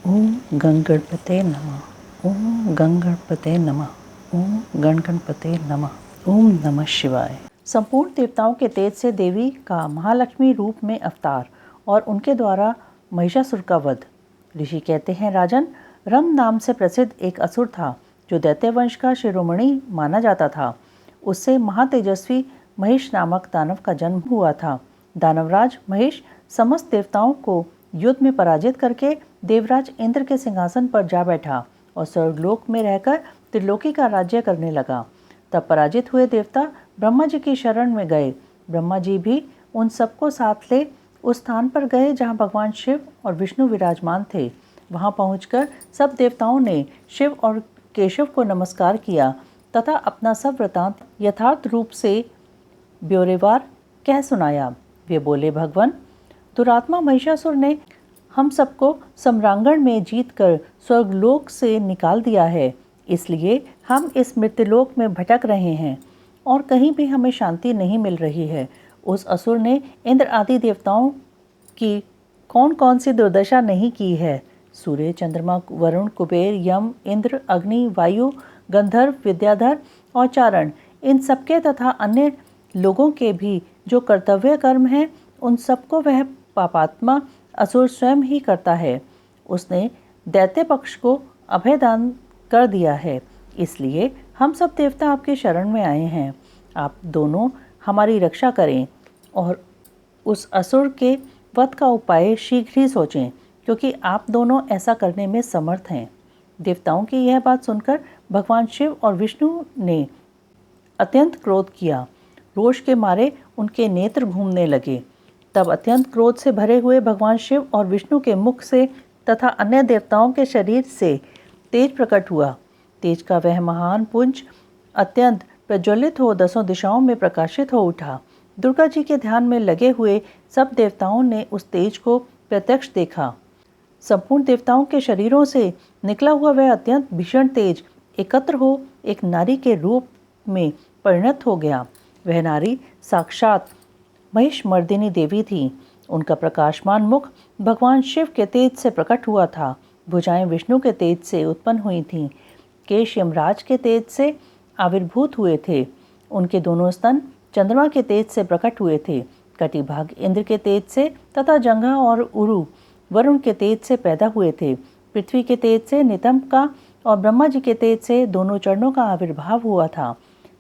ओम गणगणपते नमः। ओम गणगणपते नमः। ओम गणगणपते नमः। ओम नमः शिवाय। संपूर्ण देवताओं के तेज से देवी का महालक्ष्मी रूप में अवतार और उनके द्वारा महिषासुर का वध। ऋषि कहते हैं, राजन, रम नाम से प्रसिद्ध एक असुर था जो दैत्य वंश का शिरोमणि माना जाता था। उससे महातेजस्वी महिष नामक दानव का जन्म हुआ था। दानवराज महिष समस्त देवताओं को युद्ध में पराजित करके देवराज इंद्र के सिंहासन पर जा बैठा और स्वर्गलोक में रहकर त्रिलोकी का राज्य करने लगा। तब पराजित हुए देवता ब्रह्मा जी की शरण में गए। ब्रह्मा जी भी उन सबको साथ ले उस स्थान पर गए जहाँ भगवान शिव और विष्णु विराजमान थे। वहाँ पहुंचकर सब देवताओं ने शिव और केशव को नमस्कार किया तथा अपना सब वृतांत यथार्थ रूप से ब्यौरेवार कह सुनाया। वे बोले, भगवान, दुरात्मा महिषासुर ने हम सबको सम्रांगण में जीतकर स्वर्गलोक से निकाल दिया है, इसलिए हम इस मृत्युलोक में भटक रहे हैं और कहीं भी हमें शांति नहीं मिल रही है। उस असुर ने इंद्र आदि देवताओं की कौन कौन सी दुर्दशा नहीं की है। सूर्य, चंद्रमा, वरुण, कुबेर, यम, इंद्र, अग्नि, वायु, गंधर्व, विद्याधर और चारण, इन सबके तथा अन्य लोगों के भी जो कर्तव्य कर्म हैं, उन सबको वह पापात्मा असुर स्वयं ही करता है। उसने दैत्य पक्ष को अभयदान कर दिया है, इसलिए हम सब देवता आपके शरण में आए हैं। आप दोनों हमारी रक्षा करें और उस असुर के वध का उपाय शीघ्र ही सोचें, क्योंकि आप दोनों ऐसा करने में समर्थ हैं। देवताओं की यह बात सुनकर भगवान शिव और विष्णु ने अत्यंत क्रोध किया। रोष के मारे उनके नेत्र घूमने लगे। तब अत्यंत क्रोध से भरे हुए भगवान शिव और विष्णु के मुख से तथा अन्य देवताओं के शरीर से तेज प्रकट हुआ। तेज का वह महान पुंज अत्यंत प्रज्वलित हो दसों दिशाओं में प्रकाशित हो उठा। दुर्गा जी के ध्यान में लगे हुए सब देवताओं ने उस तेज को प्रत्यक्ष देखा। संपूर्ण देवताओं के शरीरों से निकला हुआ वह अत्यंत भीषण तेज एकत्र हो एक नारी के रूप में परिणत हो गया। वह नारी साक्षात महिषमर्दिनी देवी थी। उनका प्रकाशमान मुख भगवान शिव के तेज से प्रकट हुआ था। भुजाएं विष्णु के तेज से उत्पन्न हुई थीं। केश यमराज के तेज से आविर्भूत हुए थे। उनके दोनों स्तन चंद्रमा के तेज से प्रकट हुए थे। कटिभाग इंद्र के तेज से तथा जंघा और उरु वरुण के तेज से पैदा हुए थे। पृथ्वी के तेज से नितंब का और ब्रह्मा जी के तेज से दोनों चरणों का आविर्भाव हुआ था।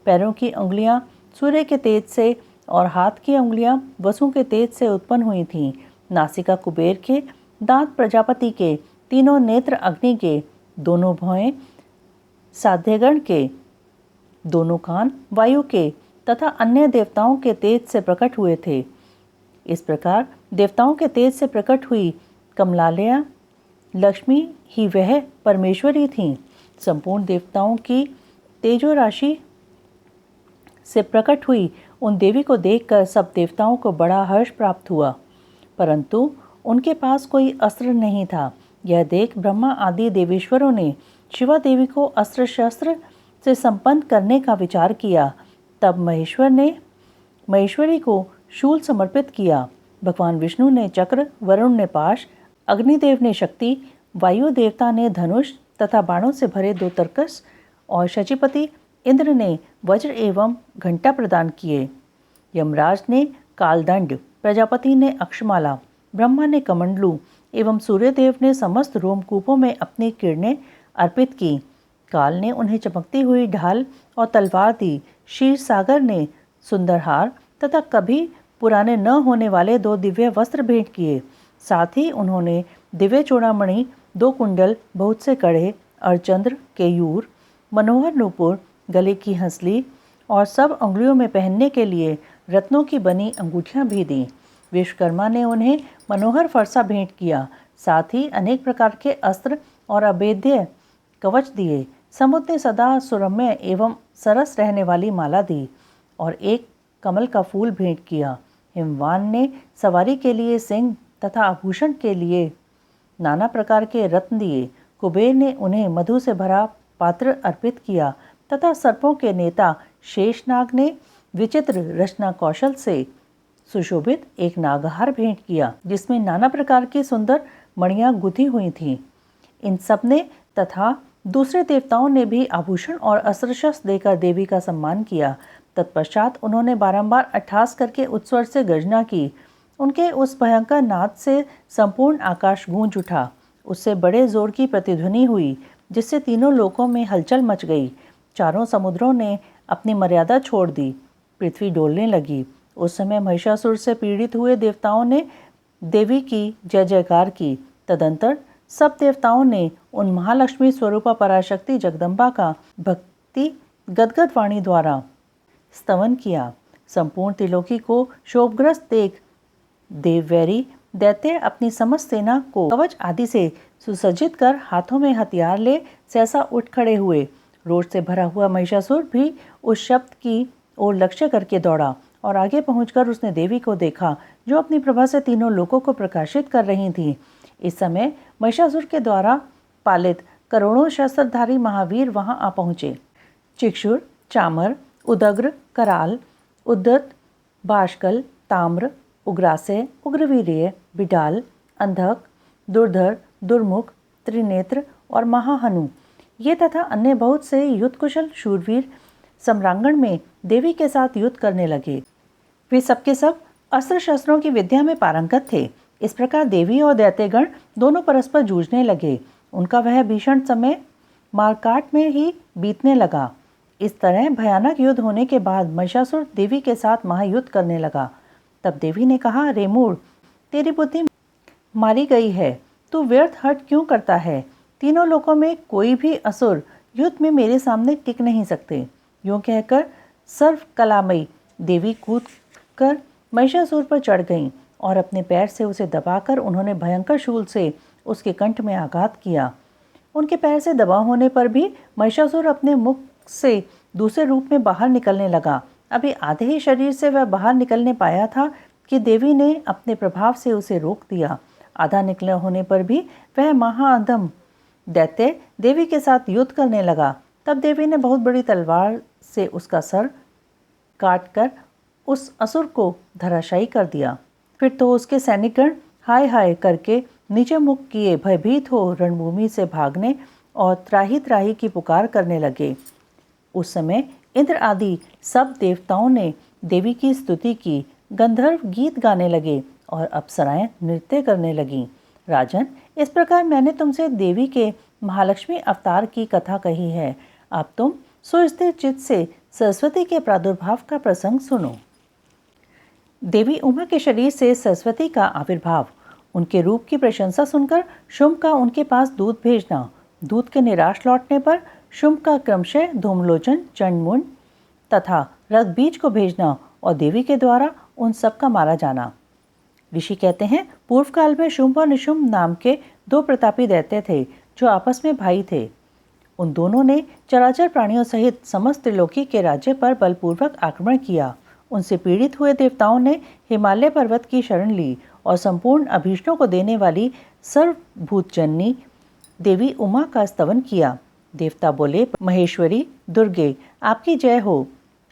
पैरों की उंगलियां सूर्य के तेज से और हाथ की उंगलियां वसु के तेज से उत्पन्न हुई थीं। नासिका कुबेर के, दांत प्रजापति के, तीनों नेत्र अग्नि के, दोनों भौहें साध्यगण के, दोनों कान वायु के तथा अन्य देवताओं के तेज से प्रकट हुए थे। इस प्रकार देवताओं के तेज से प्रकट हुई कमलालया लक्ष्मी ही वह परमेश्वरी थीं। संपूर्ण देवताओं की तेजो राशि से प्रकट हुई उन देवी को देखकर सब देवताओं को बड़ा हर्ष प्राप्त हुआ, परंतु उनके पास कोई अस्त्र नहीं था। यह देख ब्रह्मा आदि देवेश्वरों ने शिवा देवी को अस्त्र शस्त्र से संपन्न करने का विचार किया। तब महेश्वर ने महेश्वरी को शूल समर्पित किया। भगवान विष्णु ने चक्र, वरुण ने पाश, अग्निदेव ने शक्ति, वायु देवता ने धनुष तथा बाणों से भरे 2 तरकस और शचीपति इंद्र ने वज्र एवं घंटा प्रदान किए। यमराज ने कालदंड, प्रजापति ने अक्षमाला, ब्रह्मा ने कमंडलू एवं सूर्यदेव ने समस्त रोमकूपों में अपनी किरणें अर्पित की। काल ने उन्हें चमकती हुई ढाल और तलवार दी। क्षीर सागर ने सुंदरहार तथा कभी पुराने न होने वाले 2 दिव्य वस्त्र भेंट किए। साथ ही उन्होंने दिव्य चूड़ामणि, 2 कुंडल, बहुत से कड़े, अर्चंद्र, केयूर, मनोहर नूपुर, गले की हंसली और सब अंगुलियों में पहनने के लिए रत्नों की बनी अंगूठियां भी दी। विश्वकर्मा ने उन्हें मनोहर फरसा भेंट किया। साथ ही अनेक प्रकार के अस्त्र और अभेद्य कवच दिए। समुद्र ने सदा सुरम्य एवं सरस रहने वाली माला दी और एक कमल का फूल भेंट किया। हिमवान ने सवारी के लिए सिंह तथा आभूषण के लिए नाना प्रकार के रत्न दिए। कुबेर ने उन्हें मधु से भरा पात्र अर्पित किया तथा सर्पों के नेता शेषनाग ने विचित्र रचना कौशल से सुशोभित एक नागहार भेंट किया, जिसमें नाना प्रकार की सुंदर मणियां गुथी हुई थीं। इन सब ने तथा दूसरे देवताओं ने भी आभूषण और अस्त्र शस्त्र देकर देवी का सम्मान किया। तत्पश्चात उन्होंने बारंबार अट्टहास करके उच्चस्वर से गर्जना की। उनके उस भयंकर नाद से संपूर्ण आकाश गूंज उठा। उससे बड़े जोर की प्रतिध्वनि हुई जिससे तीनों लोकों में हलचल मच गई। चारों समुद्रों ने अपनी मर्यादा छोड़ दी। पृथ्वी डोलने लगी। उस समय महिषासुर से पीड़ित हुए देवताओं ने देवी की जय जयकार की। तदंतर सब देवताओं ने उन महालक्ष्मी स्वरूपा पराशक्ति जगदम्बा का भक्ति गदगद वाणी द्वारा स्तवन किया। संपूर्ण त्रिलोकी को शोभग्रस्त देख देववैरी दैत्य अपनी समस्त सेना को कवच आदि से सुसज्जित कर हाथों में हथियार ले सहसा उठ खड़े हुए। रोष से भरा हुआ महिषासुर भी उस शब्द की ओर लक्ष्य करके दौड़ा और आगे पहुंचकर उसने देवी को देखा जो अपनी प्रभा से तीनों लोकों को प्रकाशित कर रही थी। इस समय महिषासुर के द्वारा पालित करोड़ों शस्त्रधारी महावीर वहां आ पहुंचे। चिक्षुर, चामर, उदग्र, कराल, उद्दत, बाष्कल, ताम्र, उग्रासय, उग्रवीर्य, बिडाल, अंधक, दुर्धर, दुर्मुख, त्रिनेत्र और महाहनु ये तथा अन्य बहुत से युद्ध कुशल शूरवीर सम्रांगण में देवी के साथ युद्ध करने लगे। वे सबके सब अस्त्र शस्त्रों की विद्या में पारंगत थे। इस प्रकार देवी और दैत्यगण दोनों परस्पर जूझने लगे। उनका वह भीषण समय मारकाट में ही बीतने लगा। इस तरह भयानक युद्ध होने के बाद महिषासुर देवी के साथ महायुद्ध करने लगा। तब देवी ने कहा, रे मूढ़, तेरी बुद्धि मारी गई है। तू व्यर्थ हट क्यों करता है? तीनों लोकों में कोई भी असुर युद्ध में मेरे सामने टिक नहीं सकते। यूँ कहकर सर्व कलामयी देवी कूद कर महिषासुर पर चढ़ गईं और अपने पैर से उसे दबाकर उन्होंने भयंकर शूल से उसके कंठ में आघात किया। उनके पैर से दबा होने पर भी महिषासुर अपने मुख से दूसरे रूप में बाहर निकलने लगा। अभी आधे ही शरीर से वह बाहर निकलने पाया था कि देवी ने अपने प्रभाव से उसे रोक दिया। आधा निकले होने पर भी वह महाअधम दैत्य देवी के साथ युद्ध करने लगा। तब देवी ने बहुत बड़ी तलवार से उसका सर काटकर उस असुर को धराशायी कर दिया। फिर तो उसके सैनिकगण हाय हाय करके नीचे मुख किए भयभीत हो रणभूमि से भागने और त्राही त्राही की पुकार करने लगे। उस समय इंद्र आदि सब देवताओं ने देवी की स्तुति की। गंधर्व गीत गाने लगे और अप्सराएं नृत्य करने लगीं। राजन, इस प्रकार मैंने तुमसे देवी के महालक्ष्मी अवतार की कथा कही है। अब तुम सुस्थिर चित्त से सरस्वती के प्रादुर्भाव का प्रसंग सुनो। देवी उमा के शरीर से सरस्वती का आविर्भाव। उनके रूप की प्रशंसा सुनकर शुंभ का उनके पास दूत भेजना। दूत के निराश लौटने पर शुंभ का क्रमशः धूमलोचन, चंडमुंड तथा रक्तबीज को भेजना और देवी के द्वारा उन सब का मारा जाना। ऋषि कहते हैं, पूर्व काल में शुंभ और निशुंभ नाम के दो प्रतापी दैत्य थे जो आपस में भाई थे। उन दोनों ने चराचर प्राणियों सहित समस्त त्रिलोकी के राज्य पर बलपूर्वक आक्रमण किया। उनसे पीड़ित हुए देवताओं ने हिमालय पर्वत की शरण ली और संपूर्ण अभीष्टों को देने वाली सर्वभूतजननी देवी उमा का स्तवन किया। देवता बोले, महेश्वरी दुर्गे, आपकी जय हो।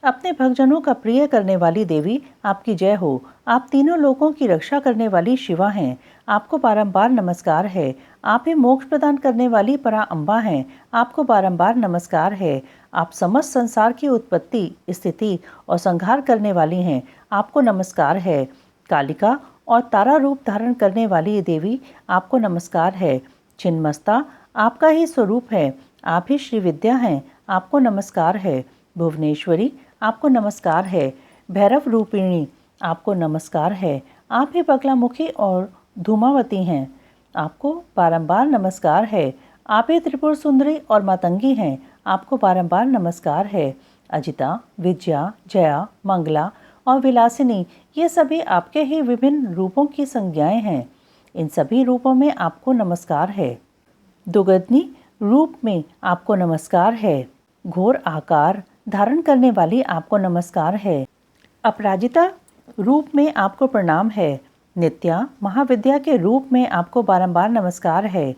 अपने भक्तजनों का प्रिय करने वाली देवी, आपकी जय हो। आप तीनों लोकों की रक्षा करने वाली शिवा हैं। आपको बारंबार नमस्कार है। आप ही मोक्ष प्रदान करने वाली परा अम्बा हैं। आपको बारंबार नमस्कार है। आप समस्त संसार की उत्पत्ति, स्थिति और संहार करने वाली हैं। आपको नमस्कार है। कालिका और तारा रूप धारण करने वाली देवी, आपको नमस्कार है। छिन्नमस्ता आपका ही स्वरूप है। आप ही श्री विद्या हैं। आपको नमस्कार है। भुवनेश्वरी, आपको नमस्कार है। भैरव रूपिणी, आपको नमस्कार है। आप ही बगलामुखी और धूमावती हैं। आपको बारंबार नमस्कार है। आप ही त्रिपुर सुंदरी और मातंगी हैं। आपको बारंबार नमस्कार है। अजिता, विजया, जया, मंगला और विलासिनी, ये सभी आपके ही विभिन्न रूपों की संज्ञाएं हैं। इन सभी रूपों में आपको नमस्कार है। दुगदनी रूप में आपको नमस्कार है। घोर आकार धारण करने वाली आपको नमस्कार है। अपराजिता रूप में आपको प्रणाम है। नित्या महाविद्या के रूप में आपको बारंबार नमस्कार है।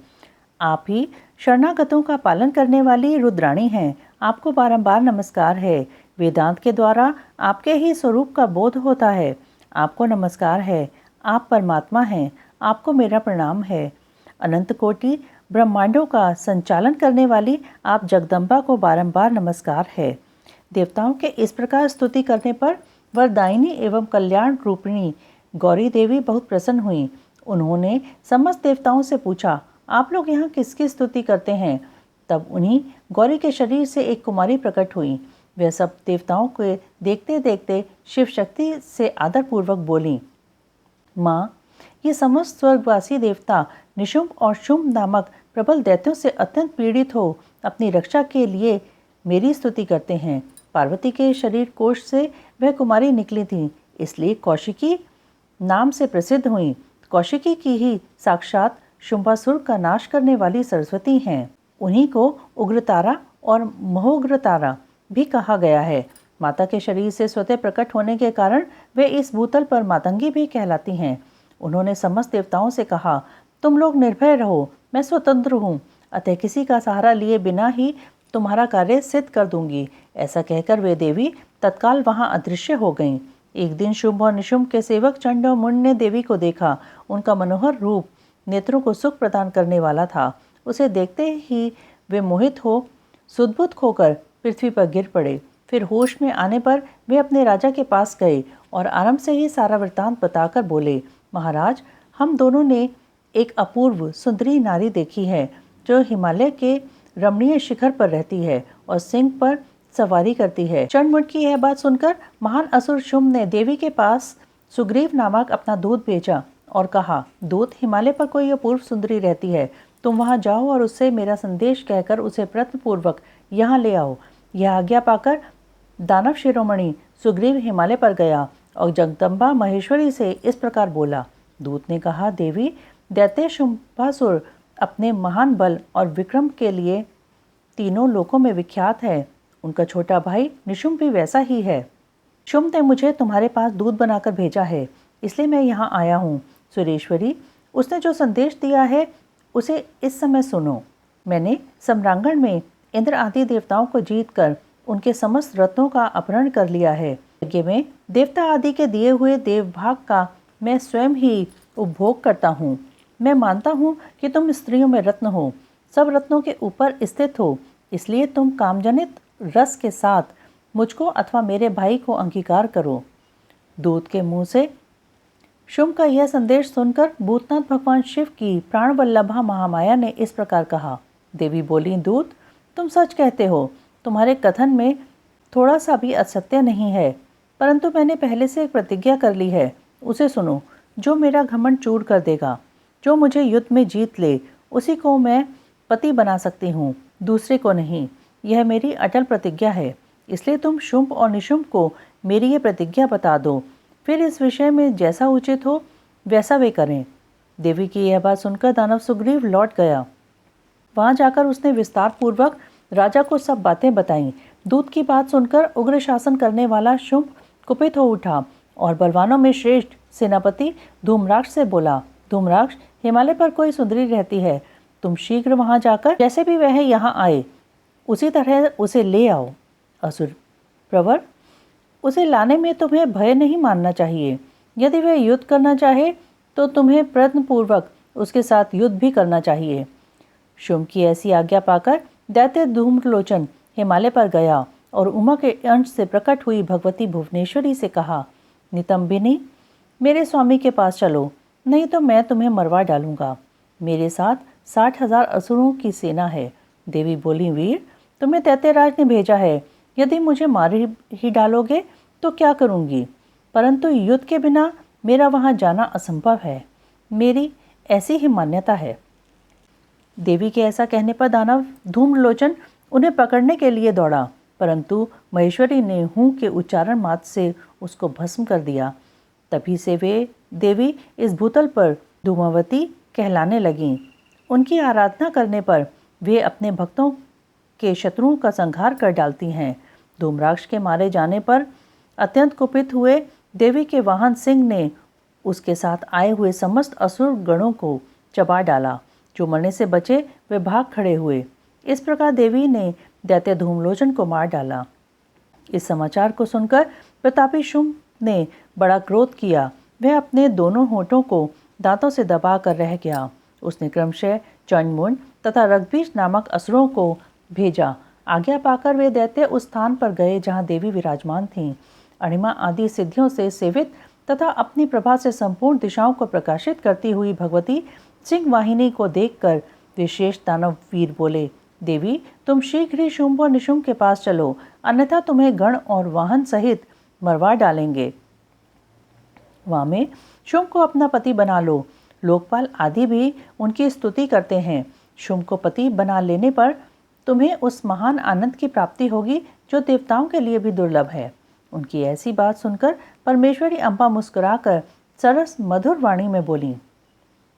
आप ही शरणागतों का पालन करने वाली रुद्राणी हैं। आपको बारंबार नमस्कार है। वेदांत के द्वारा आपके ही स्वरूप का बोध होता है। आपको नमस्कार है। आप परमात्मा हैं। आपको मेरा प्रणाम है। अनंत कोटि ब्रह्मांडों का संचालन करने वाली आप जगदम्बा को बारंबार नमस्कार है। देवताओं के इस प्रकार स्तुति करने पर वरदायिनी एवं कल्याण रूपिणी गौरी देवी बहुत प्रसन्न हुई। उन्होंने समस्त देवताओं से पूछा, आप लोग यहाँ किसकी स्तुति करते हैं? तब उन्हीं गौरी के शरीर से एक कुमारी प्रकट हुई। वह सब देवताओं को देखते देखते शिव शक्ति से आदरपूर्वक बोली, माँ, ये समस्त स्वर्गवासी देवता निशुंभ और शुंभ नामक प्रबल दैत्यों से अत्यंत पीड़ित हो अपनी रक्षा के लिए मेरी स्तुति करते हैं। पार्वती के शरीर कोश से वह कुमारी निकली थी, इसलिए कौशिकी नाम से प्रसिद्ध हुई। कौशिकी की ही साक्षात शुंभासुर का नाश करने वाली सरस्वती हैं। उन्हीं को उग्रतारा और महोग्रतारा भी कहा गया है। माता के शरीर से स्वतः प्रकट होने के कारण वे इस भूतल पर मातंगी भी कहलाती हैं। उन्होंने समस्त देवताओं से कहा, तुम लोग निर्भय रहो, मैं स्वतंत्र हूँ, अतः किसी का सहारा लिए बिना ही तुम्हारा कार्य सिद्ध कर दूंगी। ऐसा कहकर वे देवी तत्काल वहां अदृश्य हो गईं। एक दिन शुंभ और निशुंभ के सेवक चंड और मुंड ने देवी को देखा। उनका मनोहर रूप नेत्रों को सुख प्रदान करने वाला था। उसे देखते ही वे मोहित हो सुदबुद होकर पृथ्वी पर गिर पड़े। फिर होश में आने पर वे अपने राजा के पास गए और आरंभ से ही सारा वृत्तांत बताकर बोले, महाराज, हम दोनों ने एक अपूर्व सुंदरी नारी देखी है जो हिमालय के रमणीय शिखर पर रहती है और सिंह पर सवारी करती है। चंडमुंड की यह बात सुनकर महान असुर शुंभ ने देवी के पास सुग्रीव नामक अपना दूत भेजा और कहा, दूत, हिमालय पर कोई अपूर्व सुंदरी रहती है, तुम वहां जाओ और उससे मेरा संदेश कहकर उसे प्रयत्नपूर्वक यहाँ ले आओ। यह आज्ञा पाकर दानव शिरोमणि सुग्रीव हिमालय पर गया और जगदम्बा महेश्वरी से इस प्रकार बोला। दूत ने कहा, देवी, दैत्य शुंभासुर अपने महान बल और विक्रम के लिए तीनों लोकों में विख्यात है। उनका छोटा भाई निशुंभ भी वैसा ही है। शुंभ ने मुझे तुम्हारे पास दूत बनाकर भेजा है, इसलिए मैं यहाँ आया हूँ। सुरेश्वरी, उसने जो संदेश दिया है उसे इस समय सुनो। मैंने सम्रांगण में इंद्र आदि देवताओं को जीतकर उनके समस्त रत्नों का अपहरण कर लिया है। यज्ञ में देवता आदि के दिए हुए देवभाग का मैं स्वयं ही उपभोग करता हूँ। मैं मानता हूँ कि तुम स्त्रियों में रत्न हो, सब रत्नों के ऊपर स्थित हो, इसलिए तुम कामजनित रस के साथ मुझको अथवा मेरे भाई को अंगीकार करो। दूत के मुंह से शुंभ का यह संदेश सुनकर भूतनाथ भगवान शिव की प्राणवल्लभा महामाया ने इस प्रकार कहा। देवी बोली, दूत, तुम सच कहते हो, तुम्हारे कथन में थोड़ा सा भी असत्य नहीं है, परंतु मैंने पहले से एक प्रतिज्ञा कर ली है, उसे सुनो। जो मेरा घमंड चूर कर देगा, जो मुझे युद्ध में जीत ले, उसी को मैं पति बना सकती हूँ, दूसरे को नहीं। यह मेरी अटल प्रतिज्ञा है, इसलिए तुम शुंभ और निशुंभ को मेरी ये प्रतिज्ञा बता दो, फिर इस विषय में जैसा उचित हो वैसा वे करें। देवी की यह बात सुनकर दानव सुग्रीव लौट गया। वहां जाकर उसने विस्तार पूर्वक राजा को सब बातें बताईं। दूत की बात सुनकर उग्र शासन करने वाला शुंभ कुपित हो उठा और बलवानों में श्रेष्ठ सेनापति धूम्राक्ष से बोला, धूम्राक्ष, हिमालय पर कोई सुंदरी रहती है, तुम शीघ्र वहां जाकर जैसे भी वह यहाँ आए उसी तरह उसे ले आओ। असुर प्रवर, उसे लाने में तुम्हें भय नहीं मानना चाहिए। यदि वह युद्ध करना चाहे तो तुम्हें प्रयत्नपूर्वक उसके साथ युद्ध भी करना चाहिए। शुंभ की ऐसी आज्ञा पाकर दैत्य धूम्रलोचन हिमालय पर गया और उमा के अंश से प्रकट हुई भगवती भुवनेश्वरी से कहा, नितंबिनी, मेरे स्वामी के पास चलो, नहीं तो मैं तुम्हें मरवा डालूंगा। मेरे साथ 60,000 असुरों की सेना है। देवी बोली, वीर, तुम्हें दैत्यराज ने भेजा है, यदि मुझे मार ही डालोगे तो क्या करूंगी, परंतु युद्ध के बिना मेरा वहां जाना असंभव है, मेरी ऐसी ही मान्यता है। देवी के ऐसा कहने पर दानव धूम्रलोचन उन्हें पकड़ने के लिए दौड़ा, परंतु महेश्वरी ने हूँ के उच्चारण मात्र से उसको भस्म कर दिया। तभी से वे देवी इस भूतल पर धूमावती कहलाने लगीं। उनकी आराधना करने पर वे अपने भक्तों के शत्रुओं का संहार कर डालती हैं। धूम्राक्ष के मारे जाने पर अत्यंत कुपित हुए देवी के वाहन सिंह ने उसके साथ आए हुए समस्त असुर गणों को चबा डाला। जो मरने से बचे वे भाग खड़े हुए। इस प्रकार देवी ने दैत्य धूम्रलोचन को मार डाला। इस समाचार को सुनकर प्रतापी शुंभ ने बड़ा क्रोध किया। वह अपने दोनों होठों को दांतों से दबा कर रह गया। उसने क्रमशः चंडमुंड तथा रक्तबीज नामक असुरों को भेजा। आज्ञा पाकर वे दैत्य उस स्थान पर गए जहाँ देवी विराजमान थीं। अणिमा आदि सिद्धियों से सेवित तथा अपनी प्रभा से संपूर्ण दिशाओं को प्रकाशित करती हुई भगवती सिंह वाहिनी को देखकर विशेष दानव वीर बोले, देवी तुम शीघ्र ही शुंभ और निशुंभ के पास चलो, अन्यथा तुम्हें गण और वाहन सहित मरवा डालेंगे। वहाँ में शुंभ को अपना पति बना लो। लोकपाल आदि भी उनकी स्तुति करते हैं। शुंभ को पति बना लेने पर तुम्हें उस महान आनंद की प्राप्ति होगी जो देवताओं के लिए भी दुर्लभ है। उनकी ऐसी बात सुनकर परमेश्वरी अम्बा मुस्कुराकर सरस मधुर वाणी में बोली।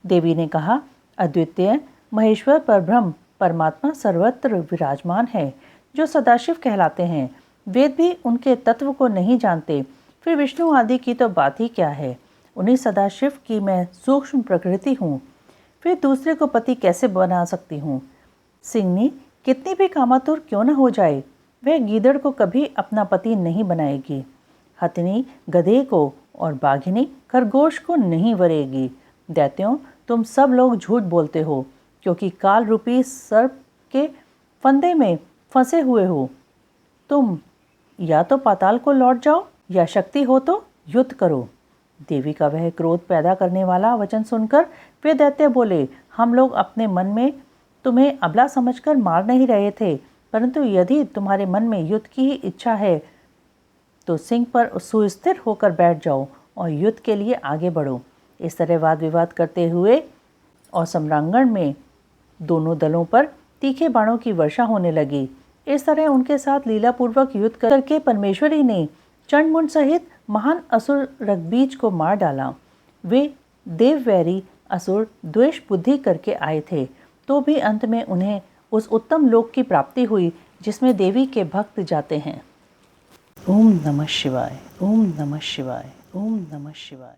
देवी ने कहा, अद्वितीय महेश्वर परब्रह्म परमात्मा सर्वत्र विराजमान है, जो सदाशिव कहलाते हैं। वेद भी उनके तत्व को नहीं जानते, फिर विष्णु आदि की तो बात ही क्या है। उन्हीं सदाशिव की मैं सूक्ष्म प्रकृति हूँ, फिर दूसरे को पति कैसे बना सकती हूँ। सिंहनी कितनी भी कामातुर क्यों न हो जाए, वह गीदड़ को कभी अपना पति नहीं बनाएगी। हथिनी गधे को और बाघिनी खरगोश को नहीं वरेगी। दैत्यों तुम सब लोग झूठ बोलते हो, क्योंकि काल रूपी सर्प के फंदे में फंसे हुए हो। तुम या तो पाताल को लौट जाओ या शक्ति हो तो युद्ध करो। देवी का वह क्रोध पैदा करने वाला वचन सुनकर वे दैत्य बोले, हम लोग अपने मन में तुम्हें अबला समझकर मार नहीं रहे थे, परंतु यदि तुम्हारे मन में युद्ध की ही इच्छा है तो सिंह पर सुस्थिर होकर बैठ जाओ और युद्ध के लिए आगे बढ़ो। इस तरह वाद विवाद करते हुए और सम्रांगण में दोनों दलों पर तीखे बाणों की वर्षा होने लगी। इस तरह उनके साथ लीलापूर्वक युद्ध करके परमेश्वरी ने चंडमुंड सहित महान असुर रक्तबीज को मार डाला। वे देववैरी असुर द्वेष बुद्धि करके आए थे, तो भी अंत में उन्हें उस उत्तम लोक की प्राप्ति हुई जिसमें देवी के भक्त जाते हैं। ओम नमः शिवाय, ओम नमः शिवाय, ओम नमः शिवाय।